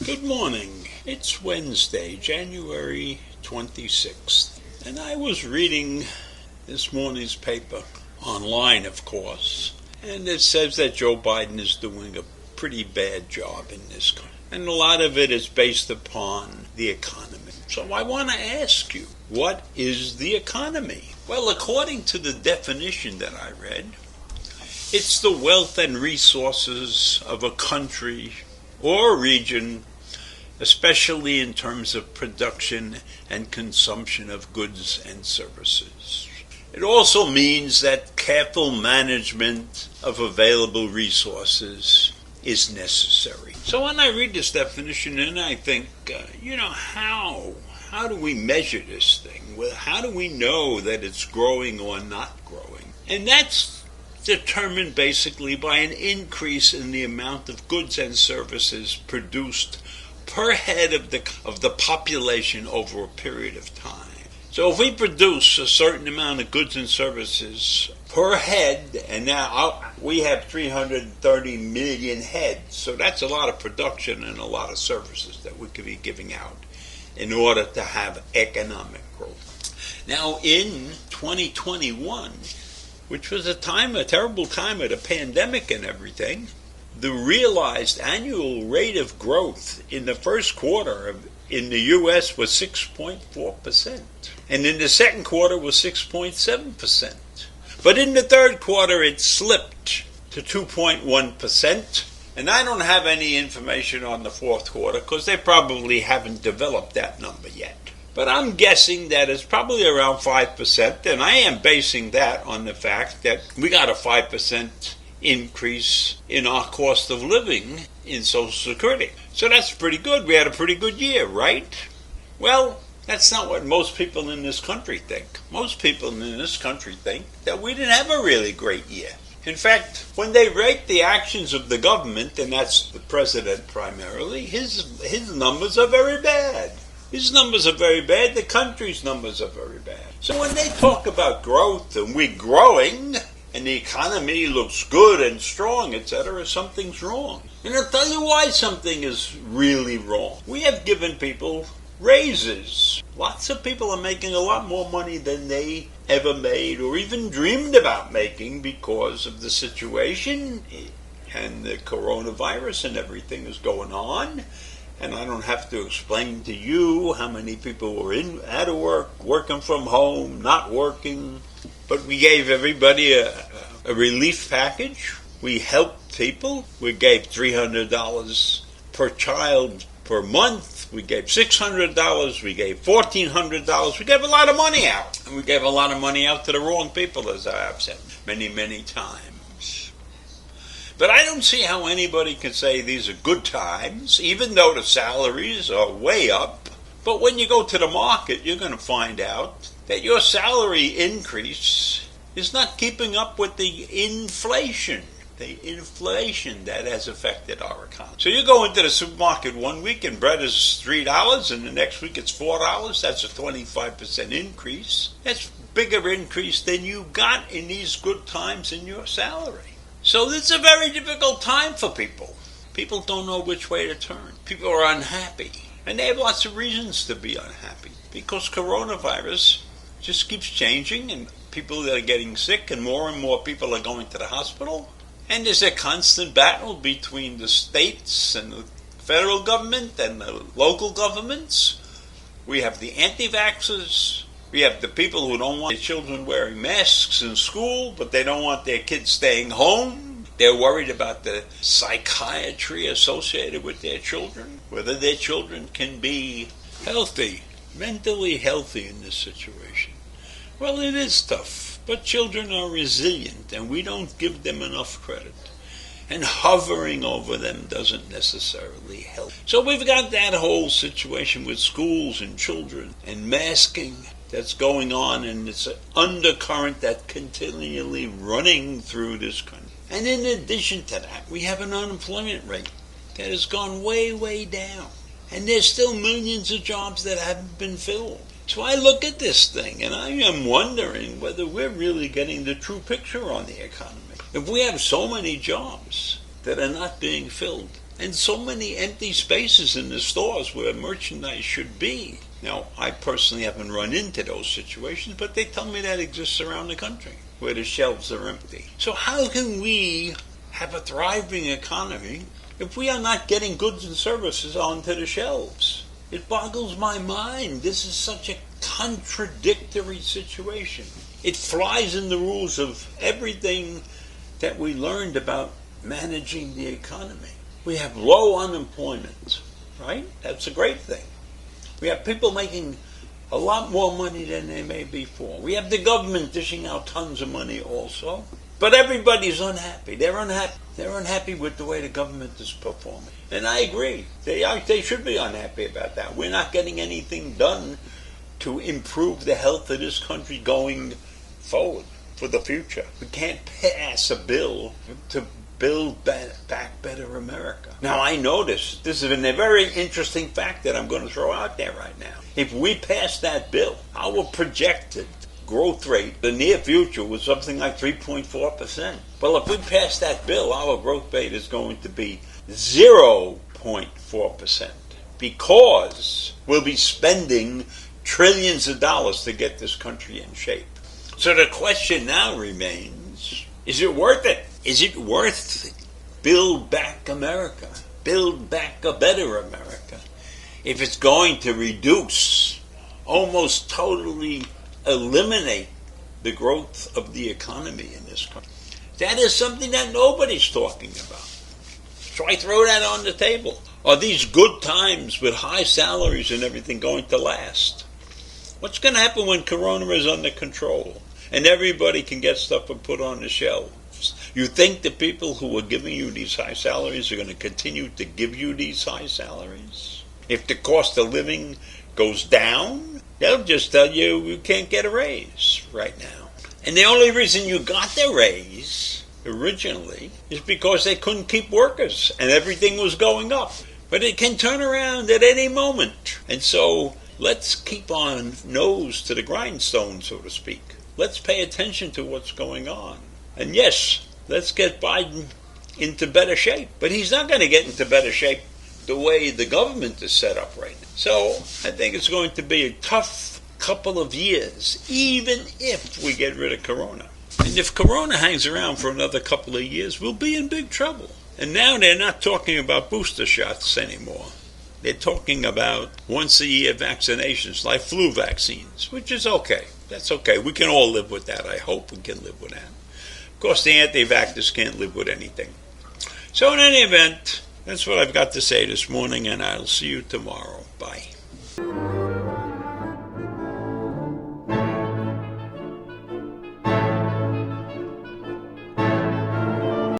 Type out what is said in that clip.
Good morning. It's Wednesday, January 26th, and I was reading this morning's paper, online of course, and it says that Joe Biden is doing a pretty bad job in this country, and a lot of it is based upon the economy. So I want to ask you, what is the economy? Well, according to the definition that I read, it's the wealth and resources of a country or region, especially in terms of production and consumption of goods and services. It also means that careful management of available resources is necessary. So when I read this definition, and I think, how do we measure this thing? Well, how do we know that it's growing or not growing? And that's determined basically by an increase in the amount of goods and services produced per head of the population over a period of time. So if we produce a certain amount of goods and services per head, and now we have 330 million heads, so that's a lot of production and a lot of services that we could be giving out in order to have economic growth. Now in 2021, which was a terrible time of the pandemic and everything, the realized annual rate of growth in the first quarter in the U.S. was 6.4%. And in the second quarter was 6.7%. But in the third quarter it slipped to 2.1%. And I don't have any information on the fourth quarter because they probably haven't developed that number yet. But I'm guessing that it's probably around 5%. And I am basing that on the fact that we got a 5% increase in our cost of living in Social Security. So that's pretty good. We had a pretty good year, right? Well, that's not what most people in this country think. Most people in this country think that we didn't have a really great year. In fact, when they rate the actions of the government, and that's the president primarily, his numbers are very bad. His numbers are very bad. The country's numbers are very bad. So when they talk about growth and we're growing, and the economy looks good and strong, etc., something's wrong. And I'll tell you why something is really wrong. We have given people raises. Lots of people are making a lot more money than they ever made or even dreamed about making because of the situation and the coronavirus and everything is going on. And I don't have to explain to you how many people were out of work, working from home, not working. But we gave everybody a relief package. We helped people. We gave $300 per child per month. We gave $600. We gave $1,400. We gave a lot of money out. And we gave a lot of money out to the wrong people, as I have said many, many times. But I don't see how anybody can say these are good times, even though the salaries are way up. But when you go to the market, you're going to find out that your salary increase is not keeping up with the inflation that has affected our economy. So you go into the supermarket one week and bread is $3 and the next week it's $4. That's a 25% increase. That's a bigger increase than you got in these good times in your salary. So it's a very difficult time for people. People don't know which way to turn. People are unhappy. And they have lots of reasons to be unhappy because coronavirus just keeps changing and people are getting sick and more people are going to the hospital. And there's a constant battle between the states and the federal government and the local governments. We have the anti-vaxxers. We have the people who don't want their children wearing masks in school, but they don't want their kids staying home. They're worried about the psychiatry associated with their children, whether their children can be healthy, mentally healthy in this situation. Well, it is tough, but children are resilient, and we don't give them enough credit. And hovering over them doesn't necessarily help. So we've got that whole situation with schools and children and masking that's going on, and it's an undercurrent that's continually running through this country. And in addition to that, we have an unemployment rate that has gone way, way down. And there's still millions of jobs that haven't been filled. So I look at this thing and I am wondering whether we're really getting the true picture on the economy. If we have so many jobs that are not being filled, and so many empty spaces in the stores where merchandise should be. Now, I personally haven't run into those situations, but they tell me that exists around the country, where the shelves are empty. So how can we have a thriving economy if we are not getting goods and services onto the shelves? It boggles my mind. This is such a contradictory situation. It flies in the rules of everything that we learned about managing the economy. We have low unemployment, right? That's a great thing. We have people making a lot more money than they made before. We have the government dishing out tons of money also. But everybody's unhappy. They're unhappy. They're unhappy with the way the government is performing. And I agree. They should be unhappy about that. We're not getting anything done to improve the health of this country going forward for the future. We can't pass a bill to build back better America. Now I notice, this is a very interesting fact that I'm going to throw out there right now. If we pass that bill, our projected growth rate in the near future was something like 3.4%. Well, if we pass that bill, our growth rate is going to be 0.4%, because we'll be spending trillions of dollars to get this country in shape. So the question now remains, is it worth it? Is it worth build back America? Build back a better America? If it's going to reduce, almost totally eliminate the growth of the economy in this country. That is something that nobody's talking about. So I throw that on the table. Are these good times with high salaries and everything going to last? What's going to happen when Corona is under control and everybody can get stuff and put on the shelves? You think the people who are giving you these high salaries are going to continue to give you these high salaries? If the cost of living goes down, they'll just tell you can't get a raise right now. And the only reason you got the raise originally is because they couldn't keep workers and everything was going up. But it can turn around at any moment. And so let's keep our nose to the grindstone, so to speak. Let's pay attention to what's going on. And yes, let's get Biden into better shape. But he's not going to get into better shape the way the government is set up right now. So I think it's going to be a tough couple of years, even if we get rid of Corona. And if Corona hangs around for another couple of years, we'll be in big trouble. And now they're not talking about booster shots anymore. They're talking about once-a-year vaccinations, like flu vaccines, which is okay. That's okay. We can all live with that. I hope we can live with that. Of course, the anti-vaxxers can't live with anything. So in any event, that's what I've got to say this morning, and I'll see you tomorrow. Bye.